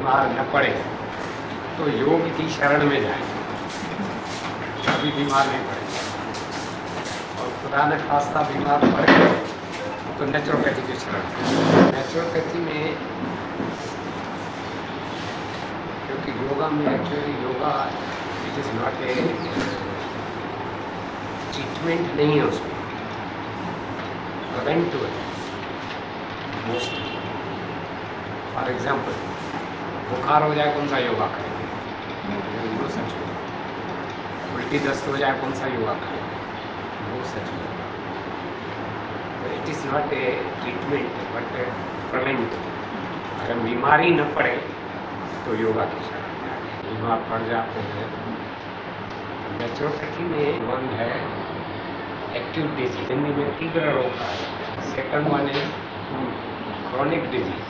बीमार न पड़े तो योग की शरण में जाए, कभी बीमार नहीं पड़े। और खुदा ने खास्ता बीमार पड़े तो नेचुरोपैथी की शरण। नेचुरोपैथी में क्योंकि योगा में actually yoga it is not a treatment नहीं है, उसमें प्रिवेंटिव है मोस्ट। फॉर एग्जाम्पल बुखार हो जाए कौन सा योगा करेंगे, वो सच होगा। उल्टी दस्त हो जाए कौन सा योगा करेंगे, वो सच होगा। तो it is not a treatment but preventive. अगर बीमारी न पड़े तो योगा की शरण में आए। बीमार पड़ जाते हैं। नेचुरोपैथी में वन है एक्यूट डिजीज, हिंदी में तीव्र रोग का है। सेकंड वन है क्रॉनिक डिजीज,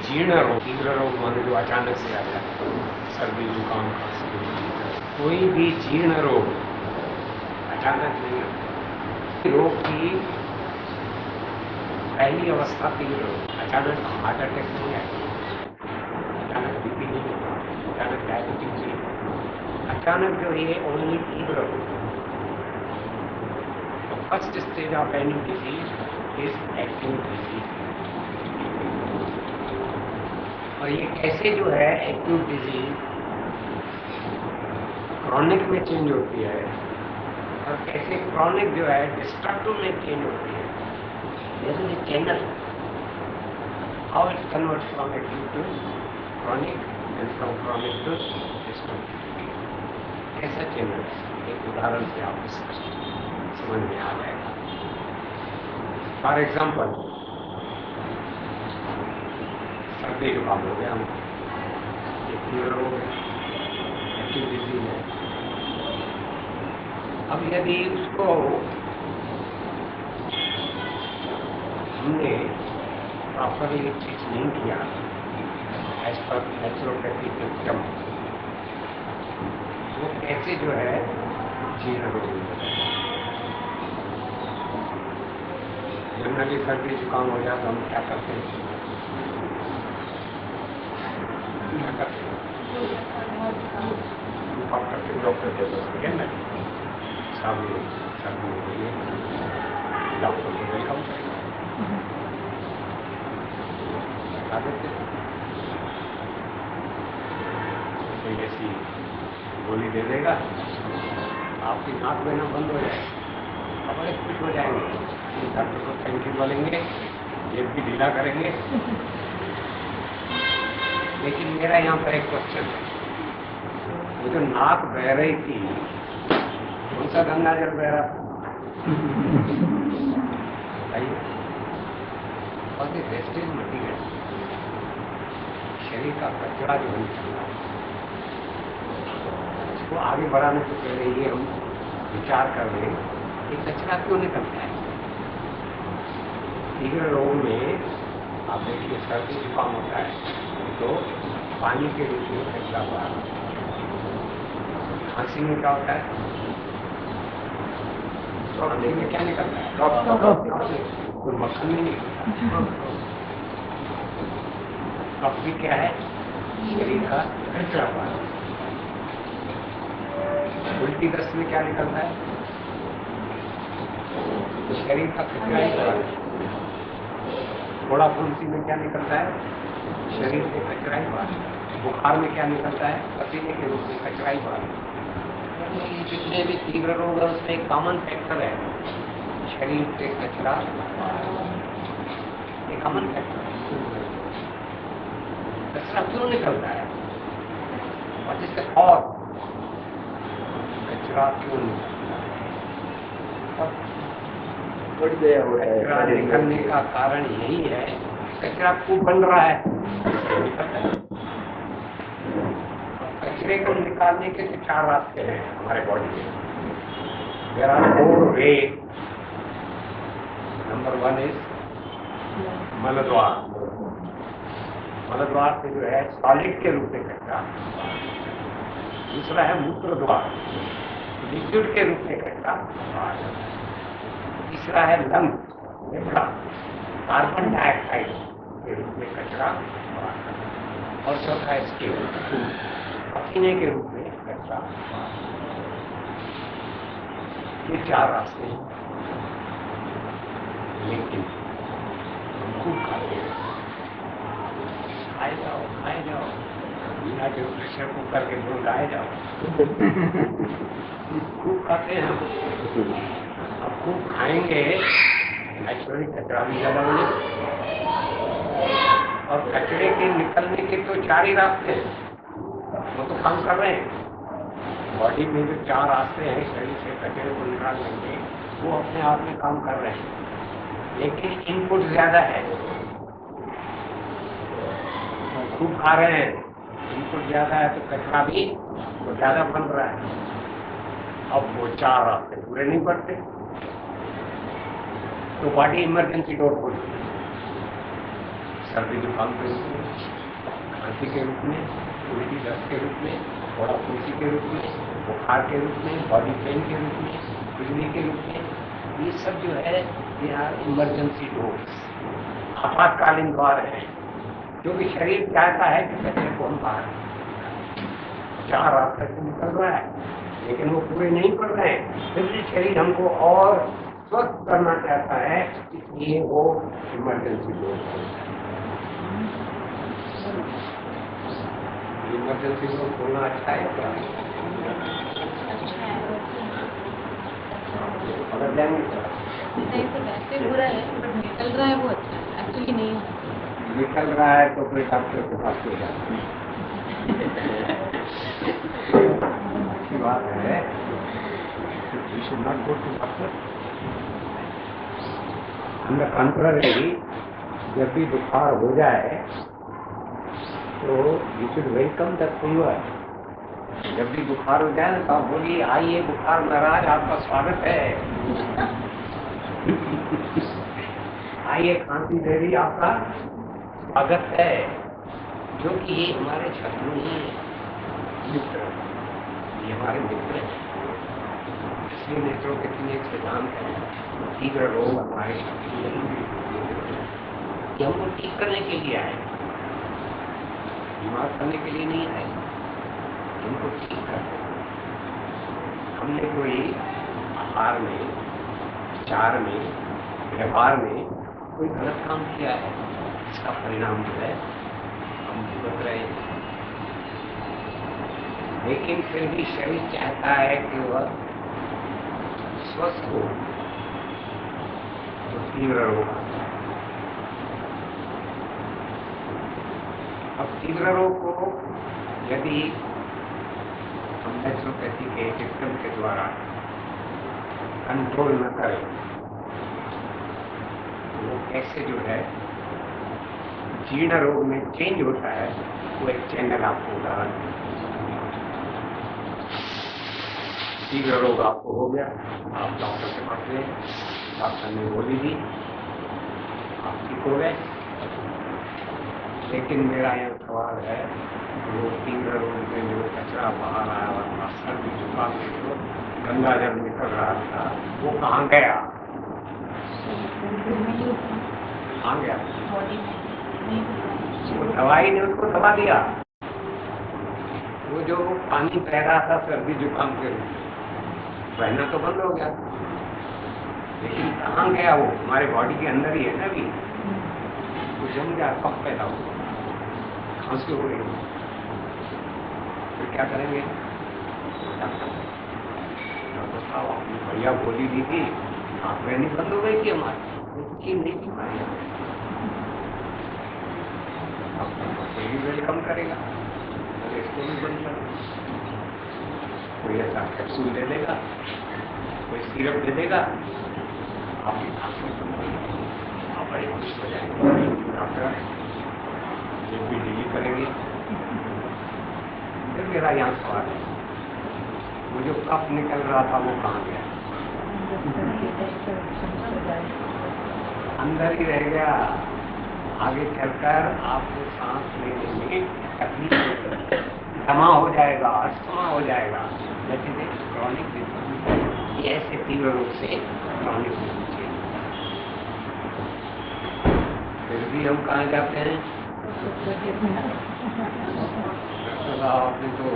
जीर्ण रोग। तीव्र रोग माने जो अचानक से आ जाता है, सर्दी जुकाम खांसी। कोई भी जीर्ण रोग अचानक नहीं आता। रोग की पहली अवस्था तीव्र रोग, अचानक हार्ट अटैक नहीं आता, अचानक बीपी नहीं होता, अचानक डायबिटीज नहीं होता। अचानक जो ये ओनली तीव्र रोग। First stage of any disease is acute disease. और ये कैसे जो है एक्यूट डिजीज क्रॉनिक में चेंज होती है और कैसे क्रॉनिक जो है डिस्ट्रक्टिव में चेंज होती है। There is a channel how it convert from acute to chronic and from chronic to destructive. ऐसा चैनल एक उदाहरण से आप स्पष्ट समझ में आ जाएगा। फॉर एग्जाम्पल सर्दी जुकाम हो गया, एक फीवर हो गया, एक्यूट डिजीज है। अब यदि उसको हमने प्रॉपरली ट्रीट नहीं किया एज पर नेचुरोपैथी सिस्टम, वो कैसे जो है जीर्ण रोग हो जाता है। जनरली सर्दी जुकाम हो जाता, हम क्या करते हैं, डॉक्टर के पास गए ना, सामने सर्दी हो गई है, डॉक्टर को वेलकम करेगा, बता देते कोई ऐसी गोली दे देगा, आपकी नाक बहना बंद हो जाएगी, आप बड़े खुश हो जाएंगे। डॉक्टर को थैंक यू बोलेंगे, जेब भी ढीला करेंगे। लेकिन मेरा यहाँ पर एक क्वेश्चन है, वो जो नाक बह रही थी कौन सा गंगा जल बह रहा था? और ये वेस्टेज मटीरियल, शरीर का कचरा जो हम चल रहा है, उसको आगे बढ़ाने से पहले ये हम विचार कर रहे हैं कि कचरा क्यों निकलता है। तीव्र रोग में आप देखिए सर्दी जुकाम होता है तो पानी के रूप में कचरा बाहर, खांसी में क्या होता है, खांसी में क्या निकलता है, कोई मक्खन नहीं निकलता। कफ भी क्या है, शरीर का कचरा बाहर। उल्टी दस्त में क्या निकलता है, शरीर का कचरा ही बाहर। थोड़ा फुंसी में क्या निकलता है, शरीर से कचरा ही बाहर। बुखार में क्या निकलता है, पसीने के रूप में कचरा ही बाहर। ये जितने भी तीव्र रोग है उसमें एक कॉमन फैक्टर है, शरीर से कचरा एक कॉमन फैक्टर है। कचरा क्यों निकलता है और जिसका और कचरा क्यों निकलता है, कचरा निकलने का कारण यही है, कचरा खूब बन रहा है। कचरे को निकालने के 4 रास्ते हैं हमारे बॉडी में। There are 4 way. Number 1 is मलद्वार। मलद्वार से जो है सॉलिड के रूप में कचरा। दूसरा है मूत्र द्वार, लिक्विड के रूप में कचरा। तीसरा है लंग, कार्बन डाइऑक्साइड के रूप में कचरा। और चौथा स्केल पसीने के रूप में कचरा। ये 4 रास्ते हैं। लेकिन हम खूब खाते हैं, खाए जाओ बिना के प्रेशर कुकर के दूर खाए जाओ। खूब खाते हैं हम। अब खूब खाएंगे नेचुरली कचरा भी ज्यादा बने। और कचरे के निकलने के तो 4 ही रास्ते हैं, वो तो काम कर रहे हैं। बॉडी में जो 4 रास्ते हैं शरीर से कचरे को निकालने के, वो अपने आप में काम कर रहे हैं। लेकिन इनपुट ज्यादा है, खूब खा रहे हैं, इनपुट ज्यादा है तो कचरा भी तो ज्यादा बन रहा है। अब वो 4 रास्ते पूरे नहीं पड़ते तो बॉडी इमरजेंसी डोर खोलती है। सर्दी जुकाम के रूप में, खांसी के रूप में, उल्टी दस्त के रूप में, थोड़ा खुशी के रूप में, बुखार के रूप में, बॉडी पेन के रूप में, खुजली के रूप में, ये सब जो है ये इमरजेंसी डोर्स, आपातकालीन द्वार है। जो कि शरीर चाहता है कि कचरे को हम बाहर 4 रास्ते से निकल रहा है, लेकिन वो पूरे नहीं पड़ रहे हैं। फिर भी शरीर हमको और स्वस्थ करना चाहता है, इसलिए वो इमरजेंसी डोर खोलता है। इमरजेंसी डोर खोलना अच्छा है क्या? पकड़ जाएंगे क्या? नहीं तो वैसे बुरा है, बट निकल रहा है वो अच्छा है, एक्चुअली नहीं है। निकल रहा है तो फिर डॉक्टर के पास ले जाते हैं। अच्छी बात है, you should not go to doctor. On the contrary, जब भी बुखार हो जाए तो you should welcome the fever. जब भी बुखार हो जाए तो आप बोलिए आइए बुखार महाराज आपका स्वागत है। आइए खांसी देवी आपका स्वागत है। जो कि ये हमारे शत्रु नहीं है, मित्र, ये हमारे मित्र हैं। इसलिए नेचुरोपैथी एक सिद्धांत है, तीव्र रोग हमारे शत्रु नहीं है। ये हमको ठीक करने के लिए आए, बीमार करने के लिए नहीं आए, हमको ठीक करने। हमने कोई आहार में, विचार में, व्यवहार में कोई गलत काम किया है, इसका परिणाम जो है हम भुगत रहे हैं। लेकिन फिर भी शरीर चाहता है कि वह स्वस्थ हो, तो तीव्र रोग आता है। अब तीव्र रोग को यदि हम नेचुरोपैथी के सिस्टम के द्वारा कंट्रोल न करें तो वो कैसे जो है जीर्ण रोग में चेंज होता है, वो एक चैनल आपको उदाहरण दें। तीव्र रोग आपको हो गया, आप डॉक्टर के पास गए, डॉक्टर ने गोली दी, आप ठीक हो गए। लेकिन मेरा यहाँ सवाल है, वो तीव्र रोग में जो कचरा बाहर आया हुआ, सर्दी जुकाम में जो गंगा जल निकल रहा था, वो कहाँ गया? कहाँ गया? वो दवाई ने उसको दबा दिया। वो जो पानी बह रहा था सर्दी जुकाम के रूप में, बहना तो बंद हो गया, लेकिन कहाँ गया? वो हमारे बॉडी के अंदर ही है ना अभी। वो जम गया, कब पैदा हुआ, खांसी हो गई, फिर क्या करेंगे? डॉक्टर साहब आपने बढ़िया गोली दी थी, आप बहनी बंद हो गई थी हमारी, नहीं बीमारी है। कोई भी वेलकम करेगा, इसको भी बंद कर, कोई ऐसा कैप्सूल दे देगा, कोई सिरप दे देगा, आपकी खांसी बंद हो जाएगी, आप बड़े खुश हो जाएंगे। डॉक्टर जब भी डील करेंगे। फिर मेरा यहाँ सवाल है, वो जो कफ निकल रहा था वो कहाँ गया? अंदर ही रह गया। आगे चलकर आपको सांस लेने में तकलीफ होगी, दमा हो जाएगा, अस्थमा हो जाएगा। जैसे क्रॉनिक डिजीज, ये ऐसे तीव्र रूप से क्रॉनिक डिजीज। फिर भी हम कहाँ जाते हैं? डॉक्टर साहब आपने तो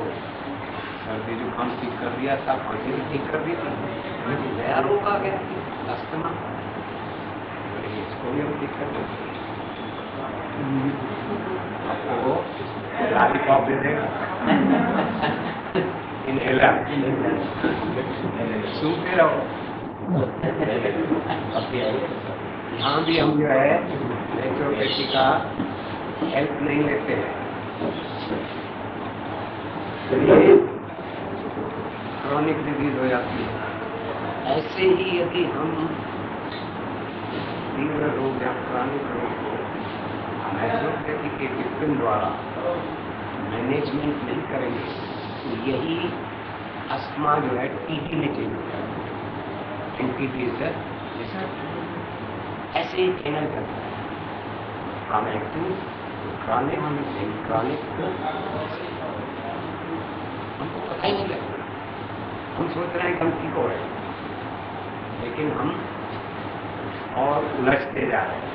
सर्दी जुकाम ठीक कर दिया था, खांसी भी ठीक कर दी थी, लेकिन नया रोग आ गया अस्थमा, इसको भी हम ठीक कर देंगे। आपको लॉलीपॉप दे देगा, इनहेलर, सूखते रहो। यहाँ भी हम जो है नेचुरोपैथी का हेल्प नहीं लेते हैं। ये क्रॉनिक डिजीज हो जाती है। ऐसे ही यदि हम तीव्र रोग या क्रॉनिक रोग को नेचुरोपैथी के डिसिप्लिन द्वारा मैनेजमेंट नहीं करेंगे तो यही अस्थमा जो है टीटी में चेंज हो जाएगा। टीटी से ऐसे ही चैनल करता है, हम एक्टिव क्रॉनिक हमको पता ही नहीं लगता। हम सोच रहे हैं कि हम ठीक हो रहे हैं, लेकिन हम और उलझते जा रहे हैं।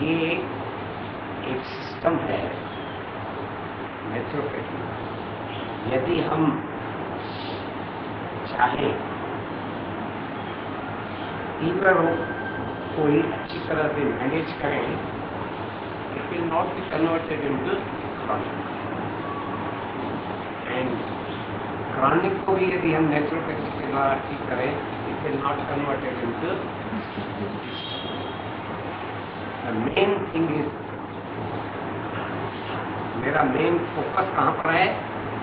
ये एक सिस्टम है नेचुरोपैथी। यदि हम चाहें तीव्र रोग को ही अच्छी तरह से मैनेज करें, it will not be converted into chronic. And chronic को भी यदि हम नेचुरोपैथी के द्वारा ठीक करें, it will not converted into. The main thing is, मेरा मेन फोकस कहाँ पर है?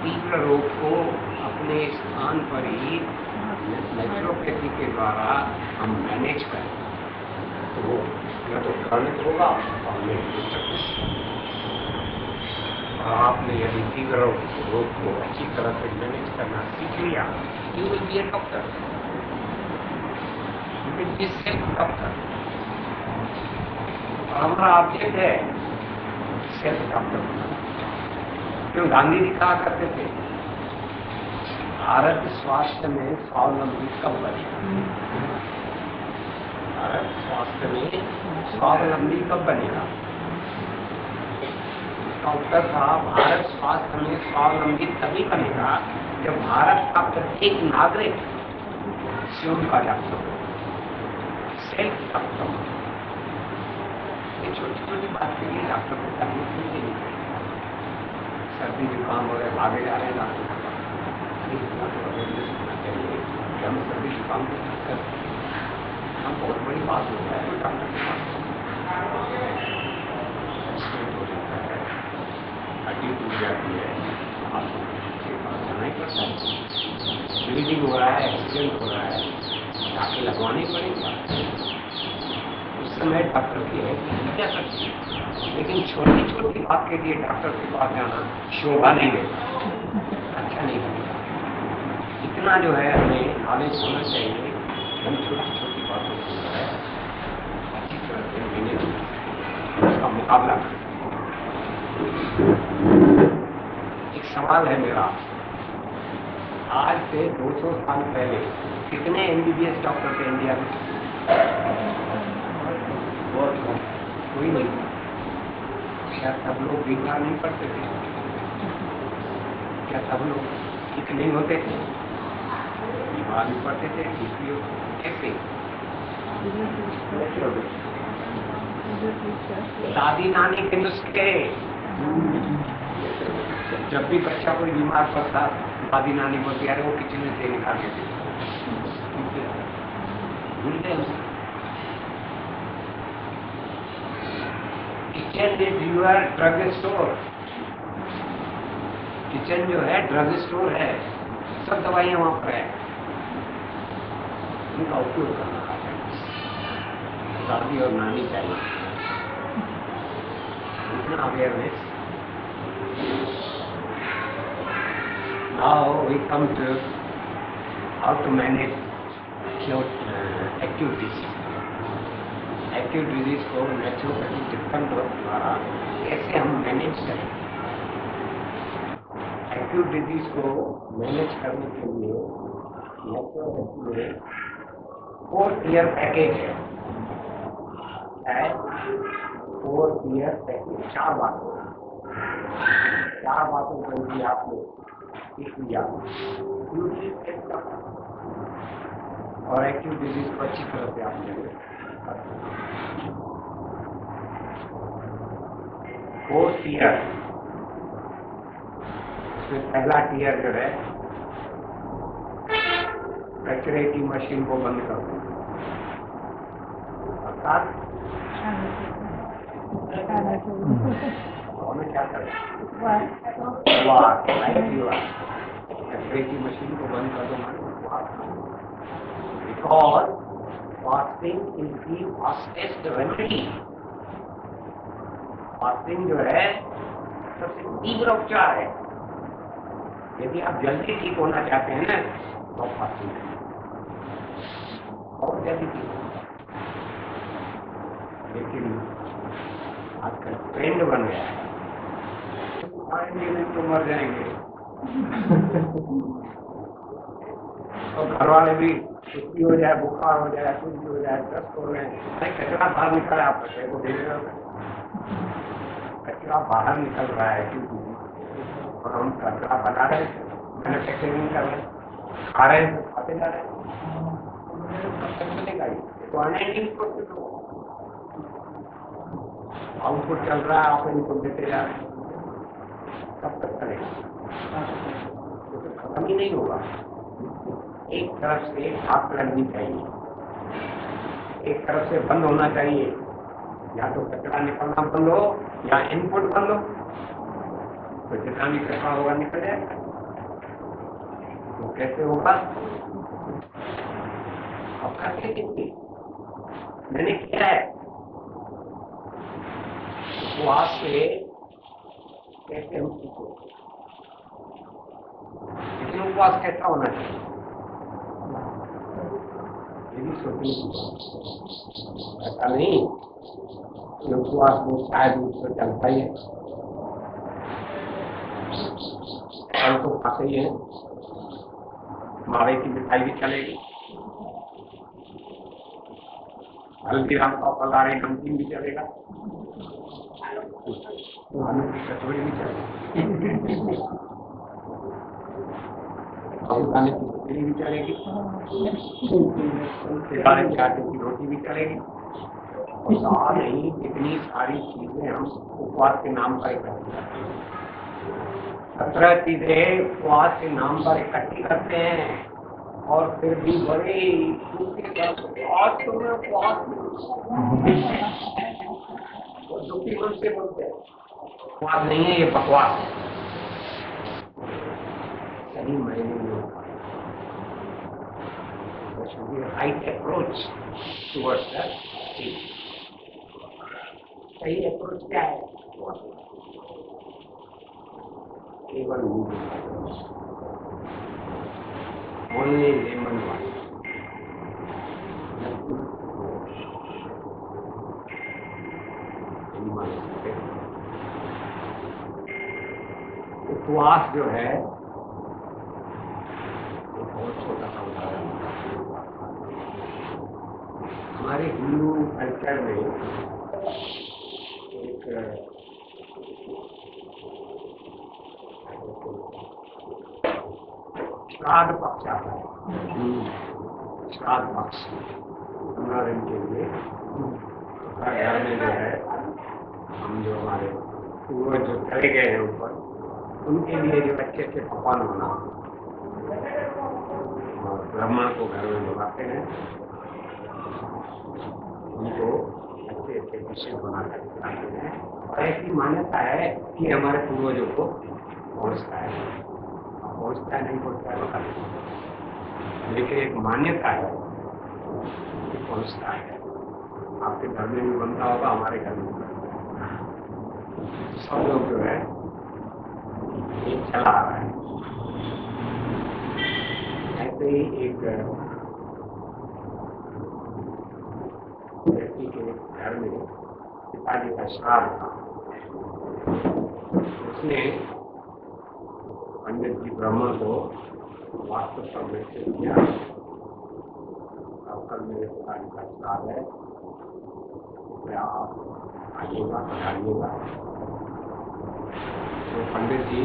तीव्र रोग को अपने स्थान पर ही नेचुरोपैथी के द्वारा हम मैनेज करें तो वो या तो क्रॉनिक होगा और आपने यदि तीव्र रोग को अच्छी तरह से मैनेज करना सीख लिया, you will be A doctor, you will be self doctor. हमारा ऑब्जेक्ट है सेल्फ डॉक्टर। क्यों गांधी जी कहा करते थे, भारत स्वास्थ्य में स्वावलंबी कब बनेगा? भारत स्वास्थ्य में स्वावलंबी कब बनेगा? इसका उत्तर था, भारत स्वास्थ्य में स्वावलंबी तभी बनेगा जब भारत का प्रत्येक नागरिक स्वयं का डॉक्टर हो, सेल्फ डॉक्टर हो। ये छोटी छोटी बात के लिए डॉक्टर को तकलीफ नहीं देनी चाहिए। सर्दी जुकाम हो रहे, भागे जा रहे हैं डॉक्टर के पास, चाहिए कि हम सर्दी जुकाम को ठीक कर सकते हैं। हम बहुत बड़ी बात हो जाए तो डॉक्टर के पास एक्सीडेंट हो जाता है, हड्डी टूट जाती है, आपको के पास जाना ही पड़ता है। ब्लीडिंग हो रहा है, एक्सीडेंट हो रहा है, टाँके लगवाने पड़ेगा। उस समय डॉक्टर की है कि क्या सकती है, लेकिन छोटी छोटी बात के लिए डॉक्टर के पास जाना शोभा नहीं देता, अच्छा नहीं लगता। इतना जो है हमें नॉलेज होना चाहिए, हम छोटी छोटी बातों को जो है अच्छी तरह से मैनेज उसका मुकाबला करें। एक सवाल है मेरा, आज से 200 साल पहले कितने MBBS डॉक्टर थे इंडिया में? बहुत कम, कोई नहीं। क्या सब लोग बीमार नहीं पड़ते थे? क्या सब लोग ठीक नहीं होते थे? बीमार भी पड़ते थे, ठीक भी होते। कैसे? दादी नानी के नुस्खे। जब भी बच्चा कोई बीमार पड़ता, दादी नानी बोलती, अरे वो किचन में से निकाल के दे। भूल गए हम। Kitchen is your drug store. Kitchen जो है ड्रग स्टोर है, सब दवाइयां वहां पर है, उनका उपयोग करना है। दादी और नानी चाहिए इतना awareness. Now we come to how to manage acute disease. Acute disease को नेचुरोपैथी ट्रीटमेंट द्वारा कैसे हम मैनेज करें? एक्यूट डिजीज को मैनेज करने के लिए नेचुरोपैथी में 4 ईयर पैकेज है। होता है 4 ईयर टेक्निक। 4 बातों को यदि आपने सीख लिया और एक्टिव डिजीज को अच्छी तरह से आपने 4 ईयर, उसमें पहला टीयर जो है एक्सरे की मशीन को बंद कर दो, अर्थात क्या करें एक्सरे की मशीन को बंद कर दो। Because fasting is the fastest remedy. Fasting जो है सबसे तीव्र उपचार है। यदि आप जल्दी ठीक होना चाहते हैं ना तो फास्टिंग करें, बहुत जल्दी ठीक होना। लेकिन आजकल ट्रेंड बन गया है, तो मर जाएंगे और घर वाले भी छुट्टी हो जाए, बुखार हो जाए, कुछ भी हो जाए, दस्त हो जाए, कचरा बाहर निकला, आप बच्चे को भेजेगा, कचरा बाहर निकल रहा है क्योंकि और हम कचरा बना रहे हैं, मैन्युफैक्चरिंग कर रहे हैं, खा रहे हैं, खाते जा रहे हैं, तो अनएंडिंग प्रोसेस हो, आउटपुट चल रहा है, आप इनको देते जा रहे हैं, कब तक चलेगा? तो खत्म ही नहीं होगा। एक तरफ से आग लगनी चाहिए, एक तरफ से बंद होना चाहिए, या तो कचरा निकलना बंद हो या इनपुट बंद हो, तो जितना भी कचरा होगा निकल जाएगा। तो कैसे होगा? अब करके कितनी मैंने किया है उपवास से, कैसे हम सीखो, लेकिन उपवास कैसा होना चाहिए? ऐसा नहीं कि उपवास में शायद उसको चलता ही है, कल तो खाते ही है, मावे की मिठाई भी चलेगी, हल्दीराम का पलारे नमकीन भी चलेगा, आलू की कचौड़ी भी चलेगी, खाने की खिचड़ी भी चलेगी, सितारे के आटे की रोटी भी चलेगी, और नहीं इतनी सारी चीजें हम उपवास के नाम पर इकट्ठी करते हैं। 17 चीजें उपवास के नाम पर इकट्ठी करते हैं और फिर भी बड़े दुखी मन से बोलते हैं उपवास नहीं है, ये बकवास है, सही मायने में right approach towards that state. सही अप्रोच क्या है? केवल ओनली लेमन वाटर, उपवास जो है बहुत छोटा सा उदाहरण। हमारे हिंदू कल्चर में एक श्राद्ध पक्ष आता है, श्राद्ध पक्ष 15 दिन के लिए घर में जो है हम जो हमारे पूर्वज जो चले गए हैं ऊपर, उनके लिए जो अच्छे अच्छे पकवान बना और ब्राह्मण को घर में बुलाते हैं, उनको अच्छे अच्छे डिशेज बनाकर खिलाते हैं। और ऐसी मान्यता है कि हमारे पूर्वजों को पहुँचता है, नहीं पहुँचता है बता, लेकिन एक मान्यता है कि पहुँचता है। आपके घर में भी बनता होगा, हमारे घर में भी बनता है। सब लोग जो है ये चला आ रहा है। ऐसे ही एक व्यक्ति के घर में पिताजी का श्राद्ध था, उसने पंडित जी ब्राह्मण को वास्तु पर मैसेज किया, अब कल मेरे पिताजी का श्राद्ध है, तो आप आइएगा, बताइएगा। तो पंडित जी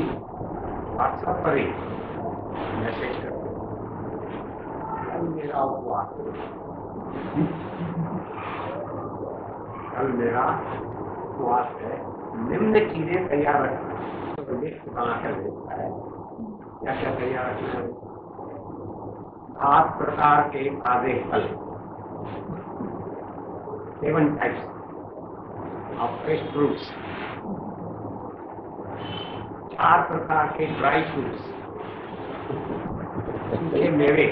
व्हाट्सएप पर ही मैसेज करते हैं, कल मेरा उपवास है, कल मेरा उपवास है, निम्न चीजें तैयार रखना। तो लिस्ट बना कर देता है, क्या क्या तैयार रखना है। 8 प्रकार के ताजे फल, 7 types of fresh fruits, 4 प्रकार के ड्राई फ्रूट्स, सूखे मेवे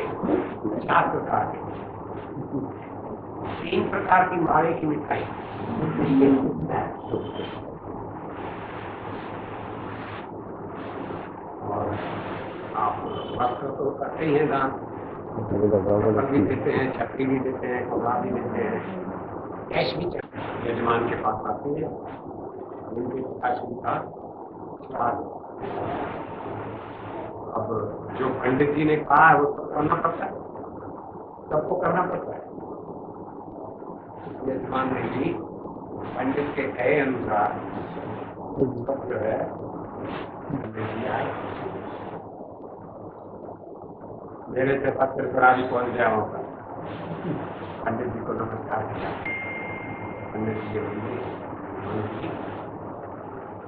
4 प्रकार के, 3 प्रकार की मावे की मिठाई, और आप वस्त्र तो करते ही हैं दान, कपड़ा भी देते हैं, छतरी भी देते हैं, कपड़ा भी देते हैं, कैश भी यजमान के पास आते हैं, उनके पिताश्री का श्राद्ध। अब जो पंडित जी ने कहा है वो सब करना पड़ता है, सबको करना पड़ता है। यजमान ने भी पंडित के कहे अनुसार सब जो है पंडित जी आए, मेरे से पत्र पर आज पहुंच गया होगा, पंडित जी को नमस्कार किया। पंडित जी बोले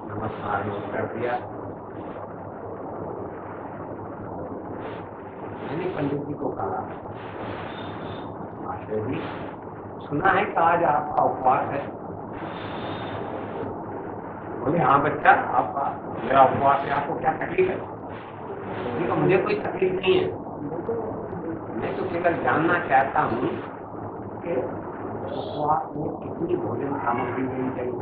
नमस्कार कर दिया। मैंने पंडित जी को कहा, आचार्य जी सुना है कि आज आपका उपवास है। बोले हाँ बच्चा, आपका मेरा उपवास है, आपको क्या तकलीफ है? तो मुझे कोई तकलीफ नहीं है, मैं तो केवल जानना चाहता हूँ कि उपवास में कितनी भोजन सामग्री लेनी चाहिए।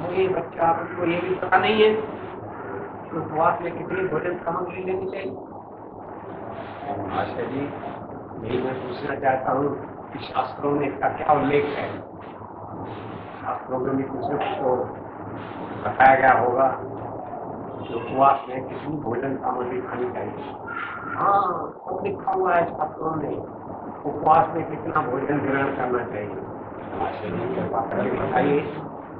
मुझे बच्चा आपको ये भी पता नहीं है कि उपवास में कितनी भोजन सामग्री लेनी चाहिए। आचार्य जी यही मैं पूछना चाहता हूँ कि शास्त्रों में इसका क्या उल्लेख है? शास्त्रों में भी कुछ तो बताया गया होगा कि उपवास में कितनी भोजन सामग्री खानी चाहिए। हाँ, सब लिखा हुआ है शास्त्रों में, उपवास में कितना भोजन ग्रहण करना चाहिए। आचार्य जी कृपा करके बताइए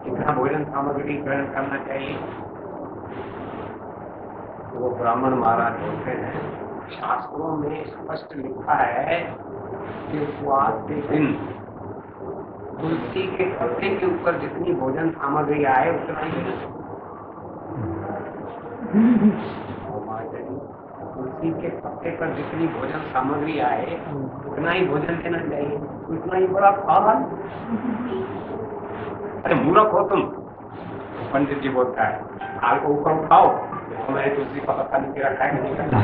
कितना भोजन सामग्री ग्रहण करना चाहिए। तो वो ब्राह्मण महाराज बोलते हैं, शास्त्रों में स्पष्ट लिखा है कि उपवास के दिन तुलसी के पत्ते के ऊपर जितनी भोजन सामग्री आए उतना ही तुलसी के पत्ते पर जितनी भोजन सामग्री आए उतना ही भोजन देना चाहिए। उतना ही बड़ा खावा। अरे मूर्ख हो तुम, पंडित जी बोलता है, काल को ऊपर उठाओ, तो मैंने तुलसी का पत्ता नीचे रखा है नहीं करना।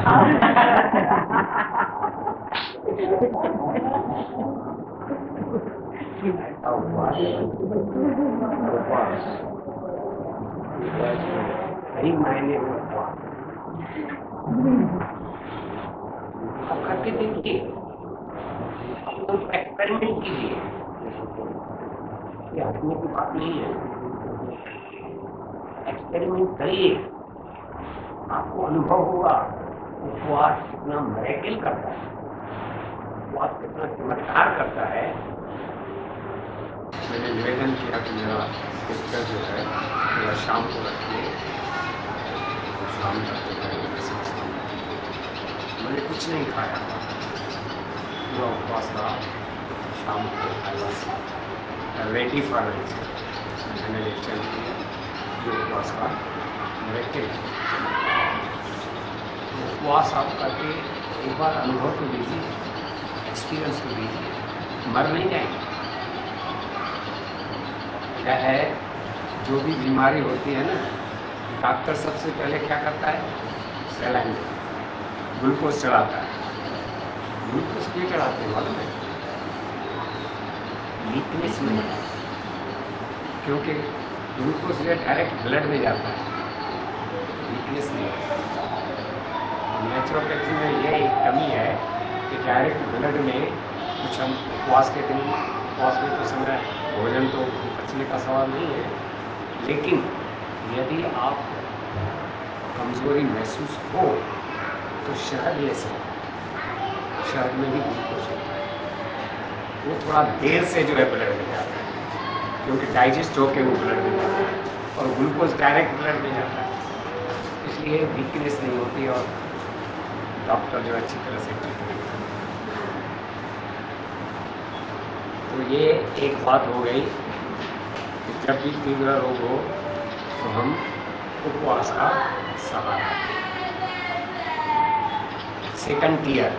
सही मायने में अब करके देखिए, तो एक्सपेरिमेंट कीजिए, ये हटने की बात नहीं है। एक्सपेरिमेंट करिए, आपको अनुभव होगा उपवास कितना मिरेकल करता है, उपवास कितना चमत्कार करता है। मैंने निवेदन किया कि मेरा पिक्चर जो है मेरा शाम को रखिए, शाम तक मैंने कुछ नहीं खाया, पूरा उपवास रहा। शाम को I was ready for it, मैंने लेक्चर किया जो उपवास का मिरेकल। उपवास आप करके एक बार अनुभव तो लीजिए, एक्सपीरियंस तो लीजिए, मर नहीं जाएंगे। क्या है, जो भी बीमारी होती है ना, डॉक्टर सबसे पहले क्या करता है, सैलाइन ग्लूकोज चढ़ाता है। ग्लूकोज क्यों चढ़ाते हैं मालूम है? वीकनेस में, क्योंकि ग्लूकोज जो डायरेक्ट ब्लड में जाता है, वीकनेस नहीं। नेचुरोपैथी में ये एक कमी है कि डायरेक्ट ब्लड में कुछ हम उपवास के दिन, उपवास में तो समय भोजन तो बचने का सवाल नहीं है, लेकिन यदि आप कमजोरी महसूस हो तो शहद ले सकते, शहद में भी ग्लूकोज होता है, वो थोड़ा देर से जो है ब्लड में जाता है, क्योंकि डाइजेस्ट होकर वो ब्लड में जाता है, और ग्लूकोज डायरेक्ट ब्लड में जाता है, इसलिए वीकनेस नहीं होती और डॉक्टर जो अच्छी तरह से ट्रीटमेंट करते हैं। तो ये एक बात हो गई कि जब भी तीव्र रोग हो तो हम उपवास का सहारा। Second tier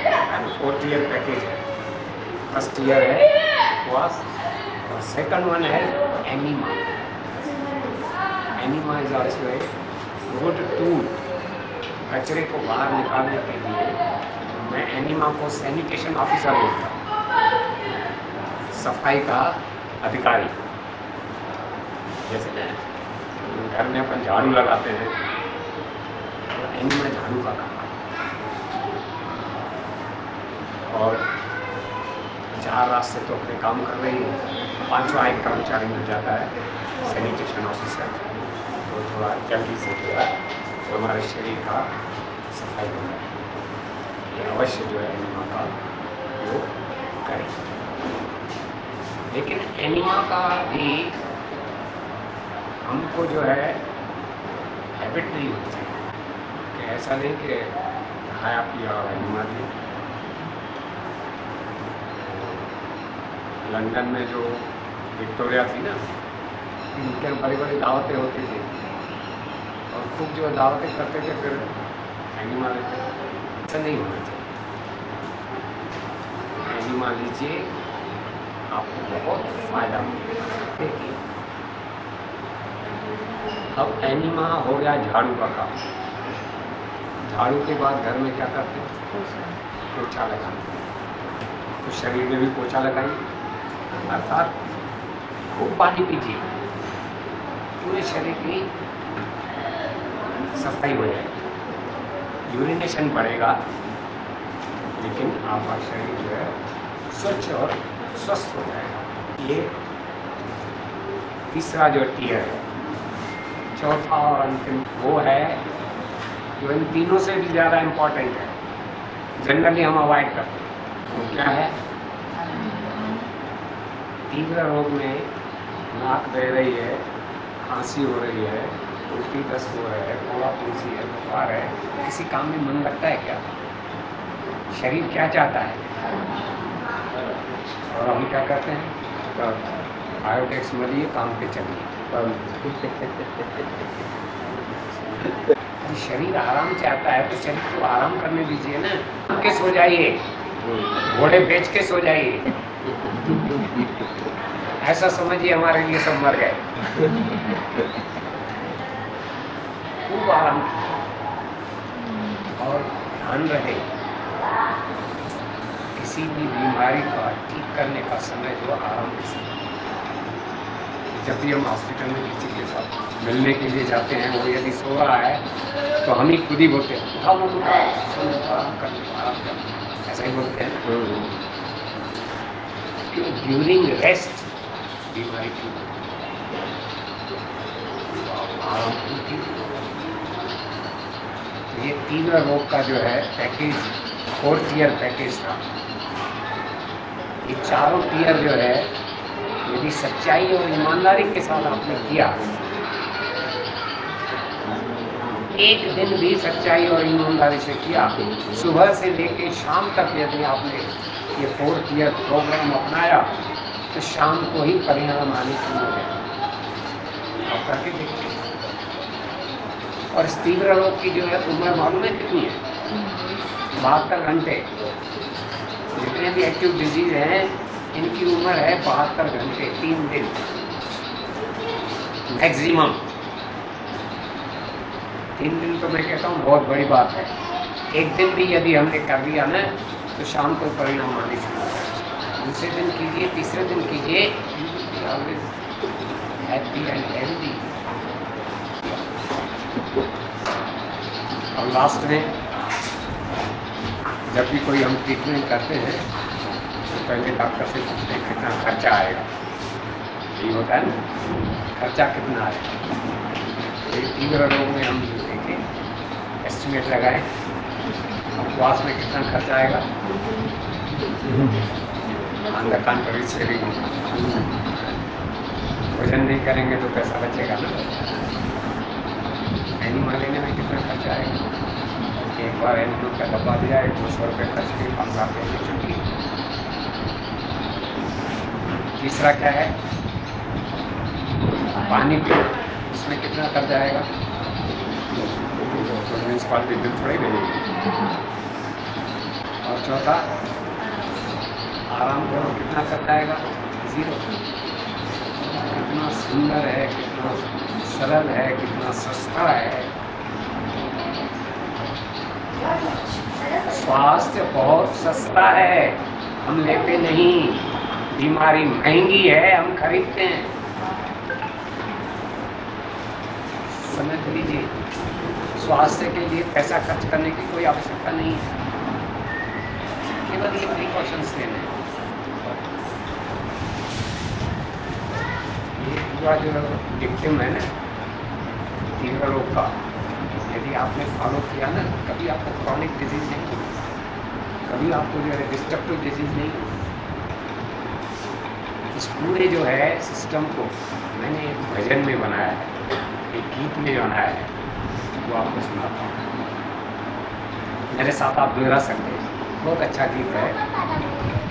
and fourth year package है। फर्स्ट ईयर है उपवास और सेकंड वन है enema. Enema is also a good tool. कचरे को बाहर निकालने के लिए मैं एनीमा को सैनिटेशन ऑफिसर बोलता हूँ, सफाई का अधिकारी। जैसे घर में अपन झाड़ू लगाते हैं तो एनीमा झाड़ू का काम है, और 4 रात से तो अपने काम कर रही है, 5वां एक कर्मचारी मिल जाता है सैनिटेशन ऑफिसर, तो थोड़ा जल्दी से जो है तो हमारे शरीर का सफाई होता है। ये अवश्य जो है एनीमा का उपयोग करें। लेकिन एनीमा का भी हमको जो है हैबिट नहीं होनी चाहिए कि ऐसा नहीं कि खाया पिया और एनीमा लिया। लंदन में जो विक्टोरिया थी ना, उनके बड़ी बड़ी दावतें होती थी और खूब जो दावतें करते थे, फिर एनीमा लेते थे। ऐसा नहीं होना चाहिए। एनीमा लीजिए, आपको बहुत फायदा मिलेगा। देखिए, अब एनीमा हो गया झाड़ू का काम। झाड़ू के बाद घर में क्या करते हैं? पोछा लगाते हैं। तो शरीर में भी पोछा लगाइए, अर्थात खूब पानी पीजिए, पूरे शरीर की सफाई हो जाएगी, यूरिनेशन बढ़ेगा, लेकिन आपका शरीर जो है स्वच्छ और स्वस्थ हो जाएगा। ये तीसरा जो टीयर है। चौथा और अंतिम वो है जो इन तीनों से भी ज़्यादा इम्पोर्टेंट है, जनरली हम अवॉइड करते हैं। वो क्या है? तीव्र रोग में नाक बह रही है, खांसी हो रही है, उल्टी दस्त हो रहा है, फोड़ा फुंसी है, बुखार है, किसी काम में मन लगता है क्या? शरीर क्या चाहता है? और हम क्या करते हैं? बायोटेक्स मरिए, काम पे चलिए। शरीर आराम चाहता है तो शरीर को आराम करने दीजिए ना। के सो जाइए, घोड़े बेच के सो जाइए, ऐसा समझिए हमारे लिए सब मर गए। खूब आराम और ध्यान रहे, किसी भी बीमारी का ठीक करने का समय जो आराम के समय। जब भी हम हॉस्पिटल में किसी के साथ मिलने के लिए जाते हैं, वो यदि सो रहा है तो हम ही खुद ही बोलते हैं उठाओ आराम कर, ऐसा ही बोलते हैं। ड्यूरिंग रेस्ट बीमारी की आराम होती। ये तीव्र रोग का जो है पैकेज 4th ईयर पैकेज था। ये चारों टीयर जो है यदि सच्चाई और ईमानदारी के साथ आपने किया, एक दिन भी सच्चाई और ईमानदारी से किया, सुबह से लेकर शाम तक यदि आपने ये 4th ईयर प्रोग्राम अपनाया तो शाम को ही परिणाम आने शुरू हो गए। आप करके देखिए। और इस तीव्र रोग की जो है उम्र मालूम है कितनी है? 72 घंटे। जितने भी एक्टिव डिजीज हैं इनकी उम्र है 72 घंटे, 3 दिन मैक्सिमम। 3 दिन तो मैं कहता हूँ बहुत बड़ी बात है। एक दिन भी यदि हमने कर दिया ना तो शाम को परिणाम आने शुरू हो जाए। दूसरे दिन कीजिए, तीसरे दिन कीजिए, हैप्पी एंड हेल्दी। और लास्ट में जब भी कोई हम ट्रीटमेंट करते हैं तो पहले डॉक्टर से पूछते हैं कितना खर्चा आएगा। यही होता है ना, खर्चा कितना आएगा। तो तीव्र रोग में हम देखें, एस्टिमेट लगाएं, श्वास में कितना खर्च आएगा? On the country saving. भोजन नहीं करेंगे तो पैसा बचेगा ना। एनिमल लेने में कितना खर्च आएगा? एक बार एनिमल का डब्बा दिया 200 रुपये खर्च किए, 5 रुपये की छुट्टी। तीसरा क्या है? पानी पियो, उसमें कितना खर्च आएगा? तो म्यूनसिपालिटी बिल थोड़ी भेजेगी। और चौथा, आराम करो, कितना खर्च आएगा? 0। कितना सुंदर है, कितना सरल है, कितना सस्ता है। स्वास्थ्य बहुत सस्ता है, हम लेते नहीं। बीमारी महंगी है, हम खरीदते हैं। समझ लीजिए, स्वास्थ्य के लिए पैसा खर्च करने की कोई आवश्यकता नहीं है, केवल ये प्रिकॉशंस लेने हैं। ये पूरा जो विक्टिम है ना तीव्र रोग का, यदि आपने फॉलो किया ना, कभी आपको क्रॉनिक डिजीज नहीं होगी, कभी आपको जो है डिस्ट्रक्टिव डिजीज नहीं होगी। इस पूरे जो है सिस्टम को मैंने एक भजन में बनाया है, एक गीत में बनाया है, वो आपको सुनाता हूँ। मेरे साथ आप दोहरा सकते हैं। बहुत अच्छा गीत है,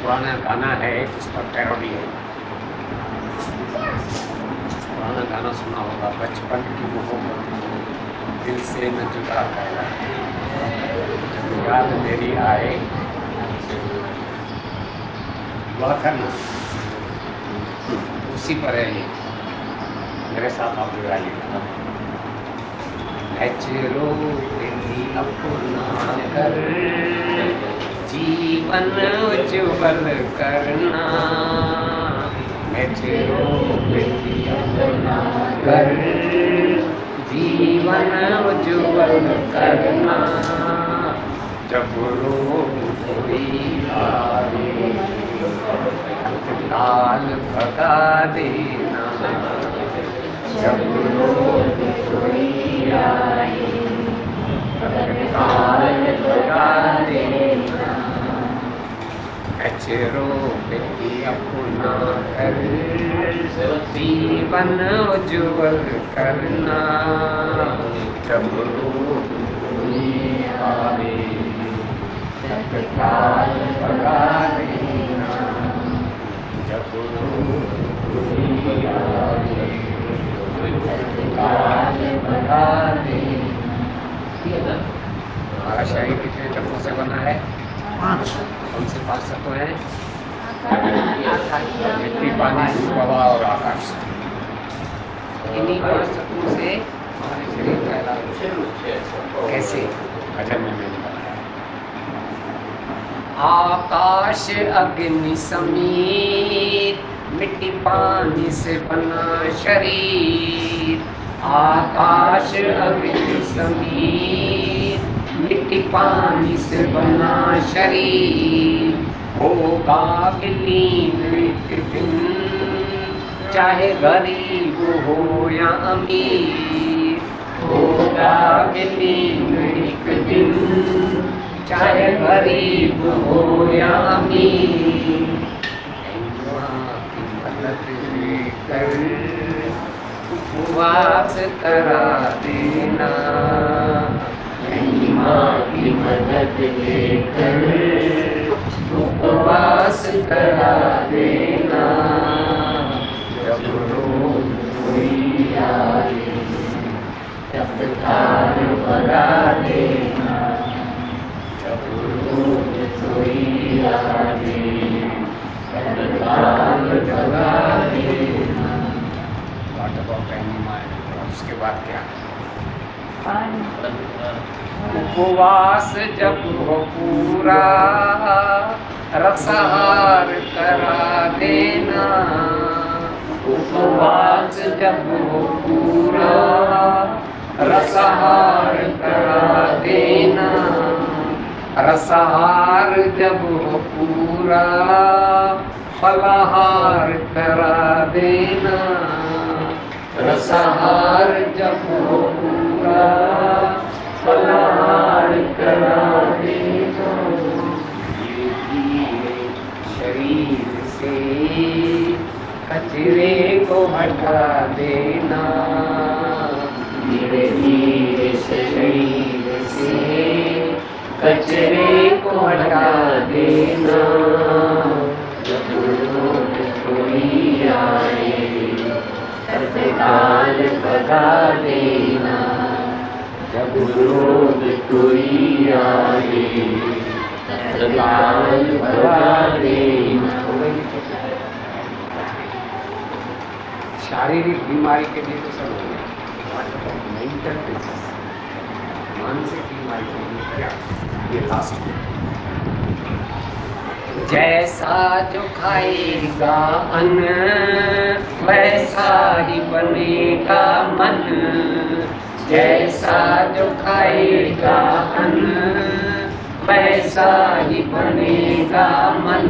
पुराना गाना है, उस पर पैरोडी है। पुराना गाना सुना होगा, बचपन की मोहब्बत दिल से न जुदा पाया, जब याद मेरी आए दुआ करना। उसी पर है ये, मेरे साथ आप दोहराइएगा। नचरो तेरी अपना कर, जीवन उज्ज्वल करना। नचरो तेरी अपना कर, जीवन उज्ज्वल करना। जब रोग कोई आए, तत्काल भगा देना। जब रोग कोई आए, तत्काल भगा देना। अचरो बेटी अपना कर, जीवन उज्ज्वल करना। जब रोग कोई आए, तत्काल भगा देना। जब रोग कोई आए, तत्काल भगा देना। हमारा शरीर कितने तत्वों से बना है? 5। कौन से 5 तत्व हैं? मिट्टी, पानी, धूप, हवा और आकाश। इन्हीं 5 तत्वों से हमारे शरीर पैदा होते हैं। कैसे? भजन में मैंने बताया। आकाश अग्नि समीर, मिट्टी पानी से बना शरीर। आकाश अग्नि समीर, मिट्टी पानी से बना शरीर। होगा विलीन एक दिन, चाहे गरीब हो या अमीर। होगा विलीन एक दिन, चाहे गरीब हो या अमीर। की मदद लेकर उपवास करा देना। माँ की मदद लेकर उपवास करा देना। जब रोग कोई आए, तत्काल भगा देना। जब रोग कोई आए, तत्काल भगा देना। उसके बाद क्या? उपवास जब हो पूरा, रसाहार करा देना। उपवास जब हो पूरा, रसाहार करा देना। रसाहार जब हो पूरा, फलाहार करा देना। रसाहार जब हो पूरा, फलाहार करा देना। हटा देना, धीरे धीरे शरीर से कचरे को हटा देना। जब रोग कोई आए तत्काल भगा देना, जब रोग कोई आए तत्काल भगा देना। शारीरिक बीमारी के लिए तो सब हो गया, मेंटल डिजीज, मानसिक बीमारी के लिए क्या, ये लास्ट में जैसा जो खाएगा अन्न वैसा ही बनेगा मन, जैसा जो खाएगा अन्न वैसा ही बनेगा मन,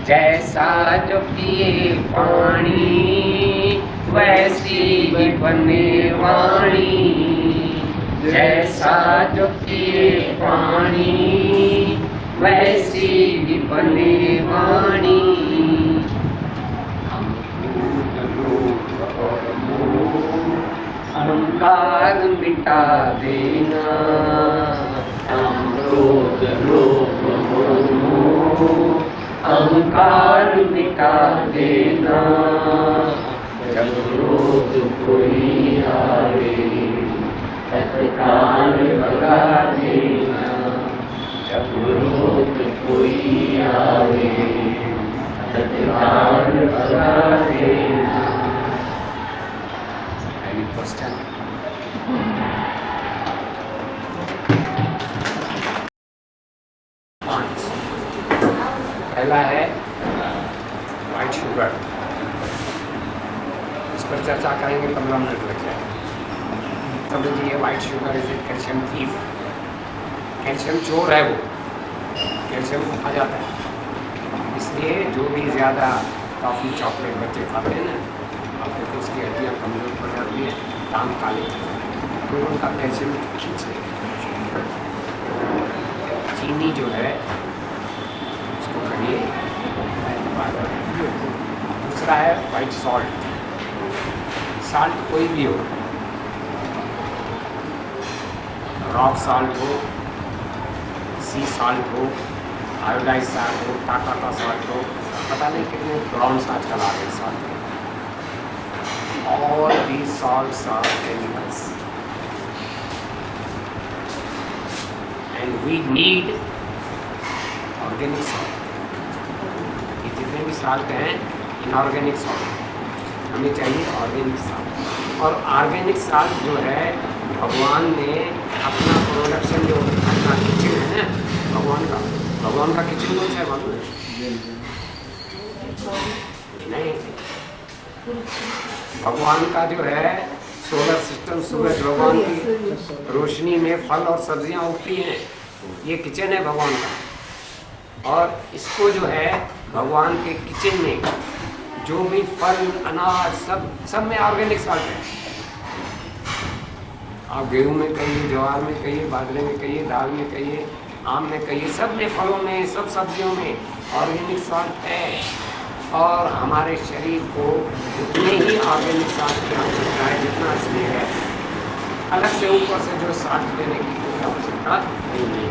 जैसा जो पिए पानी वैसी ही बने वाणी, जैसा जो पिए पानी वैसी ही बने वाणी। अहंकार मिटा देना, हम क्रोध लोभ मोह अहंकार मिटा देना, जब रोग कोई आए तत्काल भगा देना, जब रोग कोई आए तत्काल भगा देना। Any question? पहला है वाइट शुगर, इस पर चर्चा करेंगे, 15 मिनट लग जाएगा। समझिए white sugar is a calcium thief, calcium चोर है, वो कैल्शियम को खा जाता है। इसलिए जो भी ज़्यादा टॉफ़ी चॉकलेट बच्चे खाते हैं ना, आपको तो उसकी हड्डियाँ कमज़ोर पड़ जाती हैं, दांत काले, तो उनका कैल्शियम खींच लेते हैं। चीनी जो है उसको करिए। दूसरा है वाइट सॉल्ट, साल्ट कोई भी हो, रॉक साल्ट हो, सी साल्ट हो, आयोडाइज साल्ट हो, टाटा का साल्ट हो, पता नहीं कितने ब्राउन्स आजकल आ गए साल्ट के। All these salts are chemicals and we need organic salt. ये जितने भी साल्ट हैं इनऑर्गेनिक सॉल्ट, हमें चाहिए ऑर्गेनिक साल्ट। और ऑर्गेनिक साल्ट जो है भगवान ने अपना प्रोडक्शन, जो अपना किचन है ना भगवान का किचन कौन सा है मालूम है? नहीं, भगवान का जो है सोलर सिस्टम, सूरज भगवान की रोशनी में फल और सब्जियां उगती हैं, ये किचन है भगवान का। और इसको जो है भगवान के किचन में जो भी फल अनाज सब में ऑर्गेनिक साल्ट है। आप गेहूं में कहिए, ज्वार में कहिए, बाजरे में कहिए, दाल में कहिए, आम में कहिए, सब में, फलों में, सब सब्जियों में ऑर्गेनिक साल्ट है। और हमारे शरीर को उतने ही ऑर्गेनिक साल्ट की आवश्यकता है जितना इसमें है। अलग से ऊपर से जो साल्ट देने की कोई आवश्यकता नहीं है,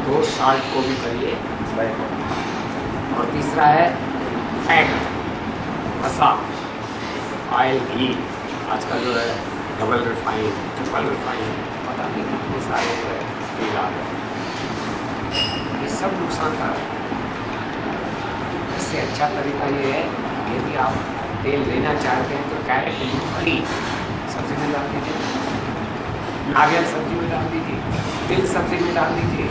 तो साल्ट को भी करिए। और तीसरा है फैट, वसा, ऑयल, घी। आजकल जो है डबल रिफाइन, ट्रिपल रिफाइन, पता नहीं कितने सारे जो है तेल आ गए, ये सब नुकसानकारक है। इससे अच्छा तरीका ये है, यदि आप तेल लेना चाहते हैं तो कैरेट मूंगफली सब्जी में डाल दीजिए, नारियल सब्जी में डाल दीजिए, तिल सब्जी में डाल दीजिए,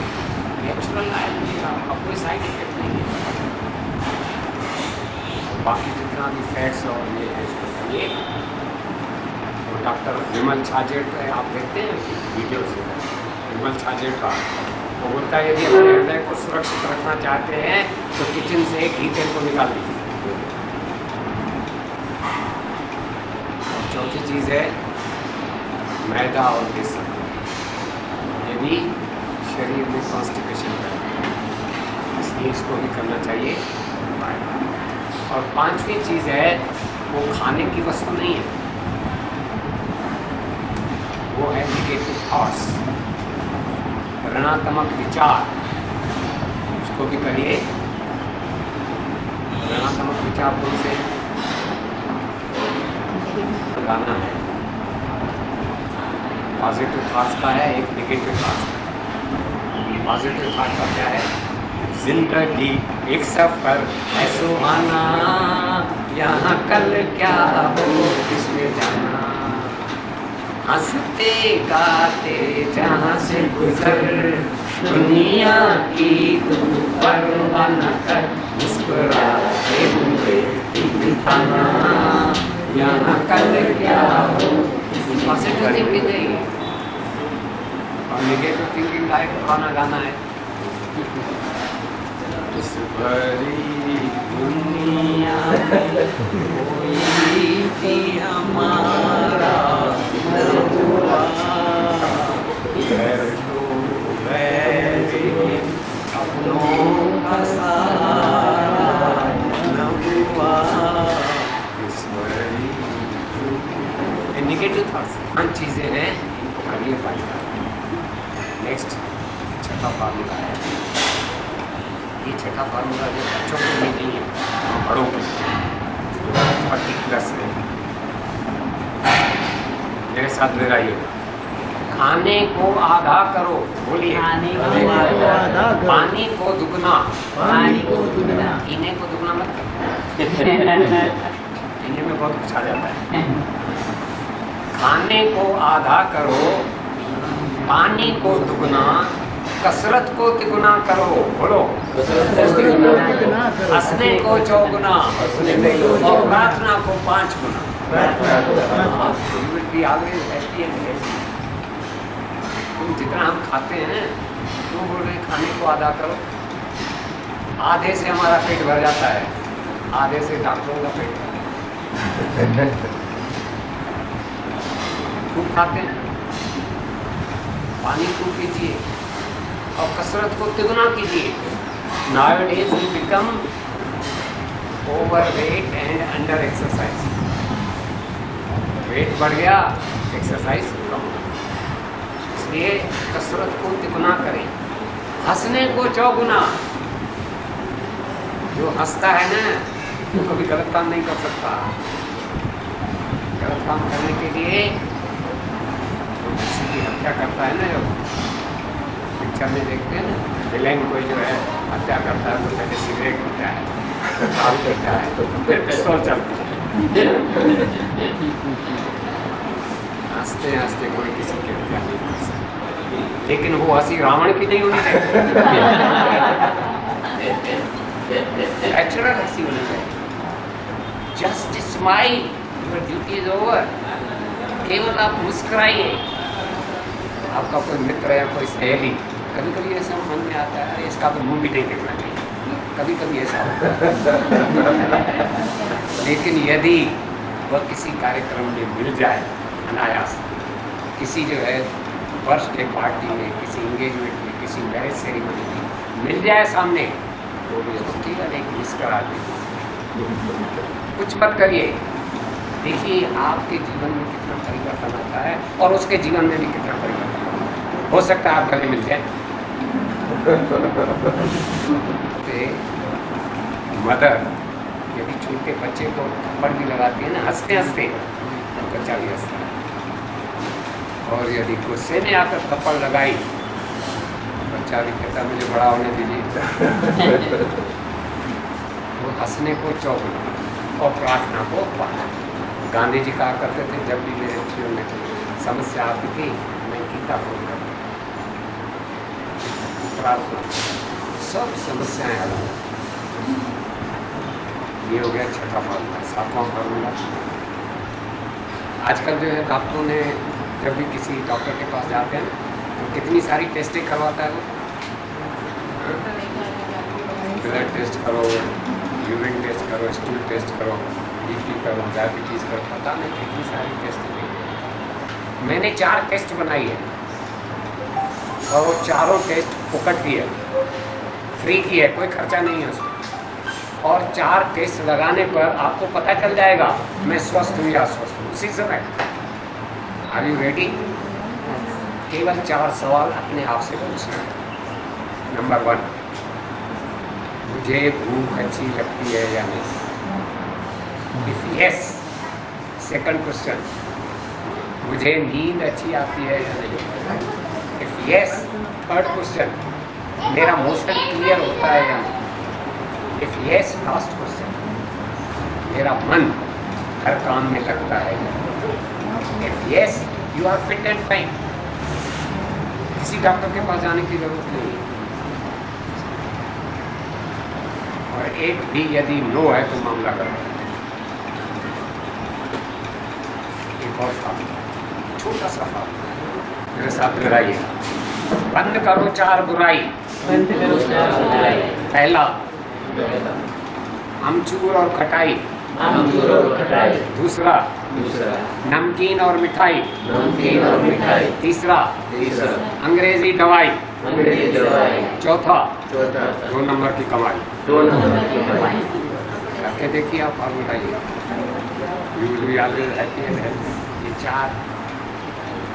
नेचुरल आयल मिलेगा, अब कोई साइड इफेक्ट नहीं है। बाकी जितना भी फैट्स और ये है इसको करिए। तो डॉक्टर विमल छाजेड़ पे आप देखते हैं वीडियो से, विमल छाजेड़ का वो बोलता है यदि अपने हृदय को सुरक्षित रखना चाहते हैं तो किचन से घी तेल को निकाल दीजिए। और चौथी चीज़ है मैदा और बेसन, यदि शरीर में कॉन्स्टिपेशन है इसलिए इसको भी करना चाहिए। और पांचवी चीज़ है वो खाने की वस्तु नहीं है, वो है निगेटिव थॉट्स, ऋणात्मक विचार। उसको भी करिए। ऋणात्मक विचार कौन से गाना है? पॉजिटिव थॉट्स का है, एक निगेटिव थॉट्स का है। पॉजिटिव थॉट का क्या है? जिंदगी एक सफर है सुहाना, यहाँ कल क्या हो किसने जाना, हंसते गाते जहाँ से गुजर, दुनिया की तू परवाह न कर, मुस्कुराते हुए दिखाना, यहाँ कल क्या हो। पॉजिटिव थिंकिंग है ये, और निगेटिव थिंकिंग का एक पुराना गाना है, इस भरी दुनिया में कोई भी हमारा न हुआ, घर तो वैसे अपनों का सहारा न हुआ, इस भरी निगेटिव थॉट्स पांच चीज़ें हैं, इनको करिए फाइल। नेक्स्ट छठा फार्मूला है, ये छठा फार्मूला जो बच्चों के लिए नहीं है, बड़ों के पर्टिकुलर्स है। मेरे साथ दोहराइए, खाने को आधा करो, बोलिए। खाने को आधा करो, पानी को दुगना, पानी को दुगना, पीने को दुगना मत करो, पीने में बहुत कुछ आ जाता है। खाने को आधा करो, पानी को दुगना, कसरत को तिगुना करो, बोलो। हंसने को चौगुना और प्रार्थना को 5 गुना। तुम जितना हम खाते हैं, तुम बोल रहे खाने को आधा करो। आधे से हमारा पेट भर जाता है, आधे से डॉक्टरों का पेट भर जाता है। खूब खाते हैं, पानी खूब पीजिए और कसरत को तिगुना कीजिए। Nowadays we become overweight and under exercise. Weight बढ़ गया, एक्सरसाइज कम, इसलिए कसरत को तिगुना करें। हंसने को चौगुना, जो हंसता है ना वो कभी गलत काम नहीं कर सकता। गलत काम करने के लिए किसी की हत्या करता है ना, जो पिक्चर में देखते हैं ना, विलेन कोई जो है हत्या करता है तो पहले सिगरेट पीता है, फिर दारू पीता है, फिर पिस्तौल चलता है। हंसते हंसते कोई किसी की हत्या नहीं कर सकता, लेकिन वो हंसी रावण की नहीं होनी चाहिए, नेचुरल हंसी होनी चाहिए। Just smile, your duty is over. केवल आप मुस्कुराइए। आपका कोई मित्र या कोई सहेली, कभी कभी ऐसा मन में आता है इसका तो मुंह भी नहीं देखना चाहिए, कभी कभी ऐसा होता है। लेकिन यदि वह किसी कार्यक्रम में मिल जाए अनायास, किसी जो है बर्थडे पार्टी में, किसी इंगेजमेंट में, किसी मैरिज सेरेमनी में मिल जाए सामने, तो भी उसको केवल एक मुस्कुरा दीजिए, कुछ मत करिए। देखिए आपके जीवन में कितना परिवर्तन आता है और उसके जीवन में भी कितना परिवर्तन आता है। हो सकता है आप गले मिल जाए। मदर यदि छोटे बच्चे को थप्पड़ भी लगाती है ना हंसते हंसते, तो बच्चा भी हंसता है। और यदि गुस्से में आकर थप्पड़ लगाई, बच्चा भी कहता मुझे बड़ा होने दीजिए। वो हंसने को चौगुना और प्रार्थना को 5। गांधी जी कहा करते थे, जब भी मेरे जीवन में समस्या आती थी मैं गीता को करता, प्रार्थना, सब समस्याएं हल हो। ये हो गया छठा फार्मूला। सातवां फार्मूला, आजकल जो है डॉक्टरों ने जब भी किसी डॉक्टर के पास जाते हैं तो कितनी सारी टेस्टिंग करवाता है वो। ब्लड टेस्ट करो, यूरिन टेस्ट करो, स्टूल टेस्ट करो, बीपी करो, डायबिटीज़ करो, पता नहीं कितनी सारी टेस्ट की। मैंने 4 टेस्ट बनाई है और वो चारों टेस्ट फुकट की है, फ्री की है, कोई खर्चा नहीं है उसमें। और 4 टेस्ट लगाने पर आपको पता चल जाएगा मैं स्वस्थ हूँ या अस्वस्थ हूँ उसी समय। Are you ready? केवल 4 सवाल अपने आप से पूछना है। नंबर 1, मुझे भूख अच्छी लगती है या नहीं? इफ यस, सेकंड क्वेश्चन, मुझे नींद अच्छी आती है या नहीं? इफ यस, थर्ड क्वेश्चन, मेरा मोशन क्लियर होता है या नहीं? इफ यस, लास्ट क्वेश्चन, मेरा मन हर काम में लगता है या नहीं? If yes, you are fit and fine, किसी डॉक्टर के पास जाने की जरूरत नहीं है। और एक भी यदि नो है तो मामला करो। एक और फार्मूला, छोटा सा फार्मूला मेरे साथ दोहराइए। बंद करो 4 बुराई। पहला, अमचूर और खटाई। दूसरा, नमकीन और मिठाई। तीसरा, अंग्रेजी दवाई। चौथा, 2 नंबर की कमाई। करके देखिए आप फार्मूला ये 4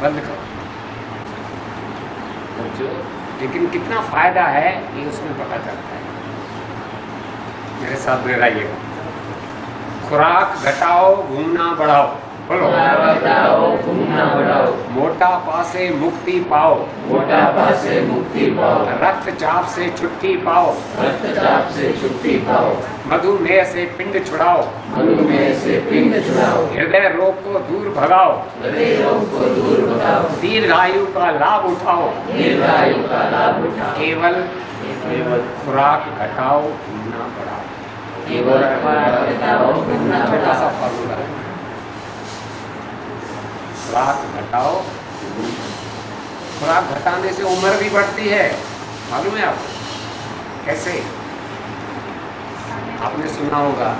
बंद करो। लेकिन कितना फायदा है ये उसमें पता चलता है। मेरे साथ दोहराइएगा। खुराक घटाओ, घूमना बढ़ाओ। बोलो। मोटापा से मुक्ति पाओ। रक्तचाप से छुट्टी पाओ। मधुमेह से पिंड छुड़ाओ। हृदय रोग को दूर भगाओ। दीर्घायु का लाभ उठाओ। केवल खुराक घटाओ, घूमना बढ़ाओ। छोटा सा फार्मूला है। खुराक घटाओ। खुराक घटाने से उम्र भी बढ़ती है, मालूम है आपको? कैसे? आपने सुना होगा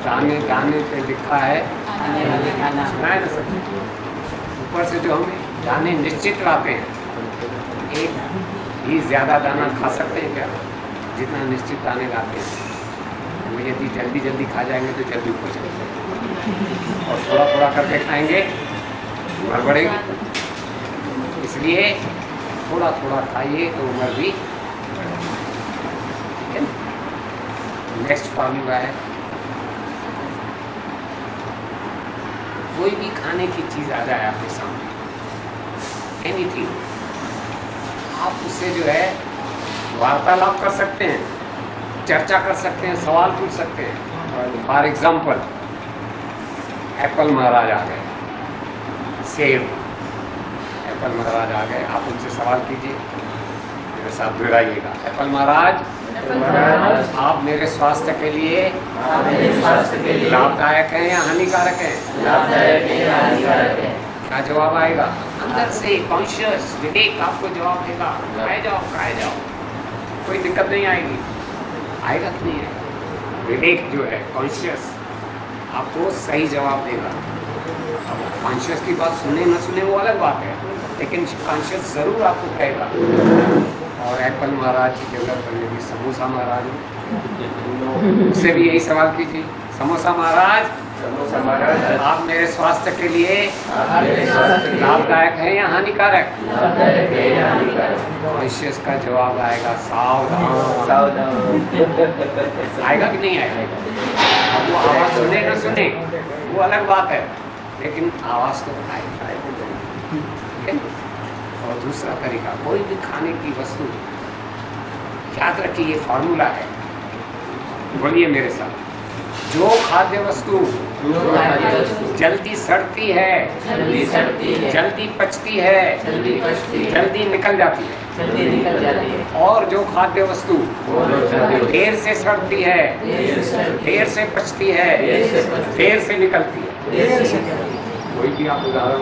गाने पे लिखा है, सुना है ना सब? ऊपर से जो हम दाने निश्चित लाते हैं, एक ही ज़्यादा दाना खा सकते हैं क्या? जितना निश्चित दाने लाते हैं वो यदि जल्दी खा जाएंगे तो जल्दी ऊपर चले जाएंगे, और थोड़ा करके खाएंगे उम्र बढ़ेगी। इसलिए थोड़ा खाइए तो उम्र भी बढ़ेगी। ठीक है। नेक्स्ट फार्मूला है, कोई भी खाने की चीज़ आ जाए आपके सामने, एनीथिंग, आप उससे जो है वार्तालाप कर सकते हैं, चर्चा कर सकते हैं, सवाल पूछ सकते हैं। फॉर एग्जाम्पल, एप्पल महाराज आ गए, सेब, एप्पल महाराज आ गए, आप उनसे सवाल कीजिए, मेरे साथ दोहराइएगा। एप्पल महाराज, आप मेरे स्वास्थ्य के लिए लाभदायक हैं या हानिकारक हैं? क्या जवाब आएगा? अंदर से कॉन्शियस विवेक आपको जवाब देगा, खाए जाओ, कोई दिक्कत नहीं आएगी। आएगा कि नहीं आएगा? विवेक जो है, कॉन्शियस, आपको सही जवाब देगा। अब कॉन्शियस की बात सुने न सुने वो अलग बात है, लेकिन कॉन्शियस ज़रूर आपको कहेगा। और एप्पल महाराज की जगह पर यदि समोसा महाराज हो, उससे भी यही सवाल कीजिए, समोसा महाराज, आप मेरे स्वास्थ्य के लिए लाभदायक है या हानिकारक? कॉन्शियस का जवाब आएगा सावधान। आएगा कि नहीं आएगा? अब वो आवाज़ सुने न सुने वो अलग बात है, लेकिन आवाज़ तो आएगी। और दूसरा तरीका, कोई भी खाने की वस्तु, याद रखिए ये फार्मूला है, बोलिए मेरे साथ, जो खाद्य वस्तु जल्दी सड़ती है, जल्दी पचती है, जल्दी निकल जाती है, और जो खाद्य वस्तु देर से सड़ती है, देर से पचती है, देर से निकलती है। कोई भी आप उदाहरण,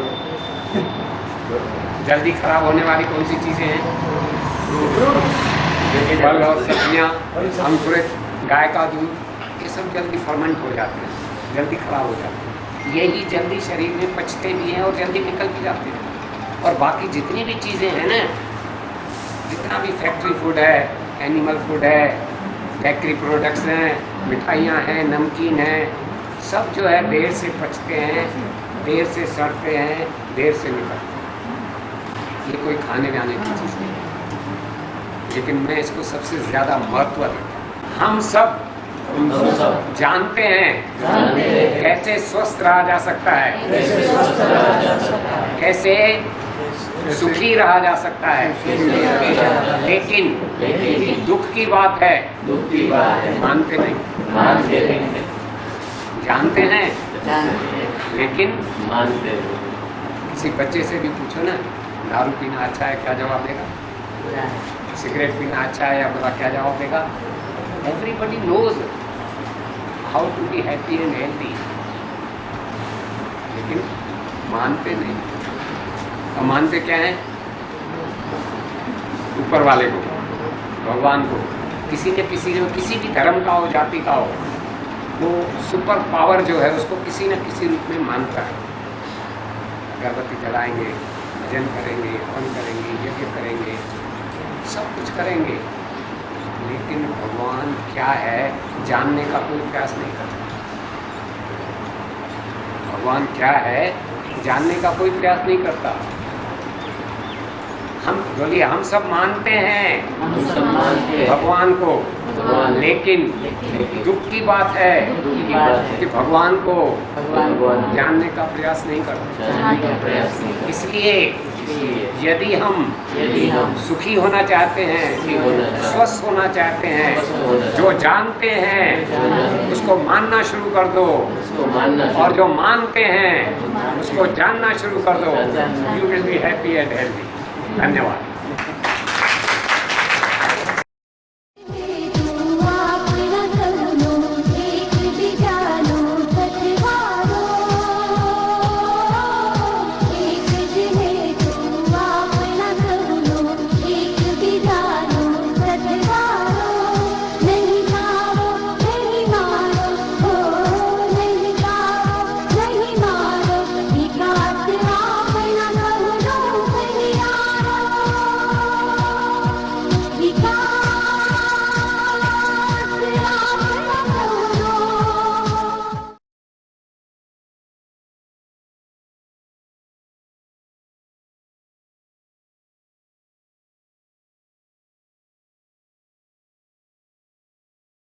जल्दी खराब होने वाली कौन सी चीज़ें हैं? फल और सब्जियाँ, अंकुरित गाय का दूध, ये सब जल्दी फर्मेंट हो जाते हैं, जल्दी खराब हो जाते हैं। यही जल्दी शरीर में पचते भी हैं और जल्दी निकल भी जाते हैं। और बाकी जितनी भी चीज़ें हैं ना, जितना भी फैक्ट्री फूड है, एनिमल फूड है, बेकरी प्रोडक्ट्स हैं, मिठाइयाँ हैं, नमकीन हैं, सब जो है देर से पचते हैं, देर से सड़ते हैं, देर से निकलते हैं। ये कोई खाने वाने की चीज़ नहीं है, लेकिन मैं इसको सबसे ज़्यादा महत्व देता हूँ। हम सब जानते हैं कैसे स्वस्थ रहा जा सकता है, कैसे सुखी रहा जा सकता है, लेकिन दुख की बात है मानते नहीं। जानते हैं लेकिन मानते हो। किसी बच्चे से भी पूछो ना, दारू पीना अच्छा है, क्या जवाब देगा? सिगरेट पीना अच्छा है या बुरा, क्या जवाब देगा? Everybody knows how to be happy and healthy, लेकिन मानते नहीं। और मानते क्या है? ऊपर वाले को, भगवान को। किसी न किसी भी धर्म का हो, जाति का हो, वो सुपर पावर जो है उसको किसी न किसी रूप में मानता है। अगरबत्ती जलाएंगे, भजन करेंगे, हवन करेंगे, यज्ञ करेंगे, सब कुछ करेंगे, लेकिन भगवान क्या है जानने का कोई प्रयास नहीं करता। भगवान क्या है जानने का कोई प्रयास नहीं करता। हम बोलिए, हम सब मानते हैं भगवान को, लेकिन दुख की बात है कि भगवान को जानने का प्रयास नहीं करते। इसलिए यदि हम सुखी होना चाहते हैं, स्वस्थ होना चाहते हैं, जो जानते हैं उसको मानना शुरू कर दो, और जो मानते हैं उसको जानना शुरू कर दो। You will be happy and healthy. धन्यवाद।